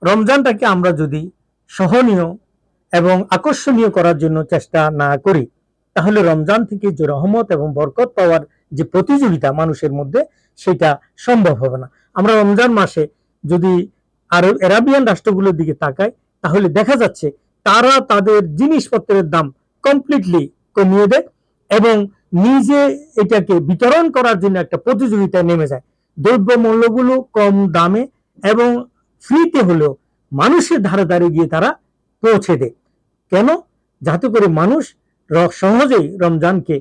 রমজানটাকে আমরা যদি সহনীয় এবং আকর্ষণীয় করার জন্য চেষ্টা না করি, তাহলে রমজান থেকে যে রহমত এবং বরকত পাওয়ার যে প্রতিযোগিতা মানুষের মধ্যে, সেটা সম্ভব হবে না। আমরা রমজান মাসে যদি আরাবিয়ান রাষ্ট্রগুলোর দিকে তাকাই, তাহলে দেখা যাচ্ছে তারা তাদের জিনিসপত্রের দাম কমপ্লিটলি কমিয়ে দেয় এবং নিজে এটাকে বিতরণ করার জন্য একটা প্রতিযোগিতায় নেমে যায়। দ্রব্য মূল্যগুলো কম দামে এবং ফ্রিতে হলেও মানুষের ধারে ধারে গিয়ে তারা পৌঁছে দেয়। কেন? যাতে করে মানুষ সহজেই রমজানকে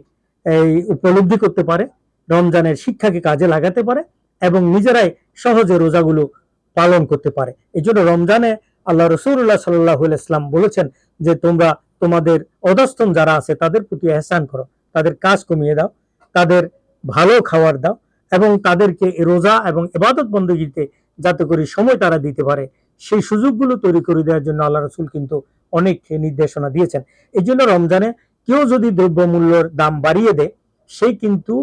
উপলব্ধি করতে পারে, রমজানের শিক্ষাকে কাজে লাগাতে পারে এবং নিজেরাই সহজে রোজাগুলো পালন করতে পারে। এই জন্য রমজানে আল্লাহ রাসূলুল্লাহ সাল্লাল্লাহু আলাইহি ওয়াসাল্লাম বলেছেন যে তোমরা তোমাদের অধস্তন যারা আছে তাদের প্রতি ইহসান করো, তাদের কাজ কমিয়ে দাও, তাদের ভালো খাবার দাও এবং তাদেরকে রোজা এবং ইবাদত বندگিতে যাতে করে সময় তারা দিতে পারে, সেই সুযোগগুলো তৈরি করে দেওয়ার জন্য আল্লাহ রাসূল কিন্তু অনেক নির্দেশনা দিয়েছেন। এই জন্য রমজানে কেউ যদি দ্রব্যমূল্যের দাম বাড়িয়ে দেয়, সে কিন্তু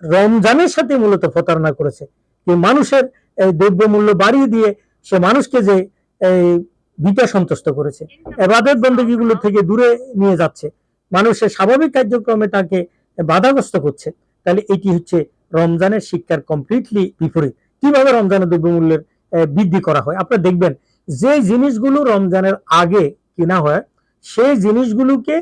রমজানের সাথে মূলত প্রতারণা করেছে। যে মানুষের দ্রব্যমূল্য বাড়িয়ে দিয়ে সে মানুষকে যে বিটা সন্তুষ্ট করেছে, ইবাদত বندگিগুলো থেকে দূরে নিয়ে যাচ্ছে, মানুষের স্বাভাবিক কার্যক্রমে তাকে বাধাগ্রস্ত করছে। তাহলে এটি হচ্ছে রমজানের শিক্ষার কমপ্লিটলি বিপরীত। কিভাবে রমজানের দ্রব্যমূল্যের বৃদ্ধি করা হয়? আপনারা দেখবেন যে জিনিসগুলো রমজানের আগে কেনা হয়, সেই জিনিসগুলোকে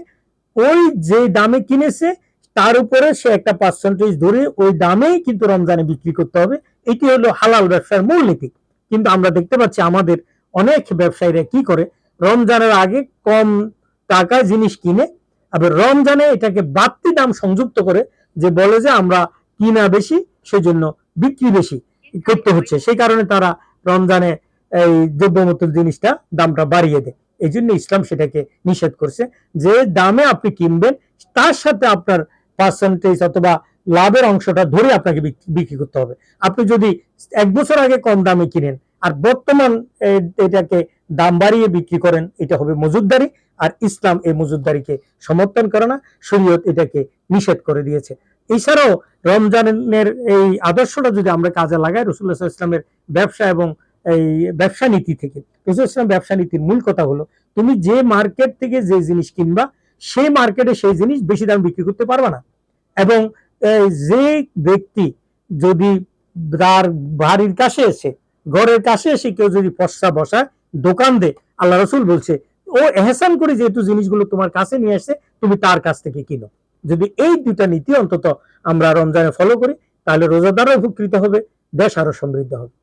ওই যে দামে কিনেছে তার উপরে সে একটা পার্সেন্টেজ ধরে ওই দামেই কিন্তু রমজানে বিক্রি করতে হবে। এটি হলো হালাল ব্যবসার মূলনীতি। কিন্তু আমরা দেখতে পাচ্ছি আমাদের অনেক ব্যবসায়ীরা কি করে, রমজানের আগে কম টাকায় জিনিস কিনে আবার রমজানে এটাকে বাড়তি দাম সংযুক্ত করে, যে বলে যে আমরা কিনা বেশি সেজন্য বিক্রি বেশি করতে হচ্ছে, সেই কারণে তারা রমজানে এই দ্রব্যমূল্য জিনিসটা দামটা বাড়িয়ে দেয়। এই জন্য ইসলাম সেটাকে নিষেধ করছে, যে দামে আপনি কিনবেন তার সাথে আপনার পার্সেন্টেজ অথবা লাভের অংশটা ধরে আপনাকে বিক্রি করতে হবে। আপনি যদি 1 বছর আগে কম দামে কিনেন আর বর্তমান এটাকে দাম বাড়িয়ে বিক্রি করেন, এটা হবে মজুদদারি। আর ইসলাম এই মজুদদারিকে সমর্থন করে না, শরীয়ত এটাকে নিষেধ করে দিয়েছে। এছাড়াও রমজানের এই আদর্শটা যদি আমরা কাজে লাগাই, রাসূলুল্লাহ সাল্লাল্লাহু আলাইহি ওয়াসাল্লামের ব্যবসা এবং এই ব্যবসা নীতি থেকে, রাসূলুল্লাহ সাল্লাল্লাহু আলাইহি ওয়াসাল্লাম ব্যবসা নীতির মূল কথা হলো তুমি যে মার্কেট থেকে যে জিনিস কিনবা সেই মার্কেটে সেই জিনিস বেশি দাম বিক্রি করতে পারবে না। এবং যে ব্যক্তি যদি তার বাড়ির কাছে এসে, ঘরের কাছে এসে কেউ যদি পসরা বসায়, দোকান দেয়, আল্লাহ রাসূল বলছে ও এহসান করে যেহেতু জিনিসগুলো তোমার কাছে নিয়ে আসছে, তুমি তার কাছ থেকে কিনো। যদি এই দুটা নীতি অন্তত আমরা রমজানে ফলো করি, তাহলে রোজাদারও উপকৃত হবে, দেশ আরো সমৃদ্ধ হবে।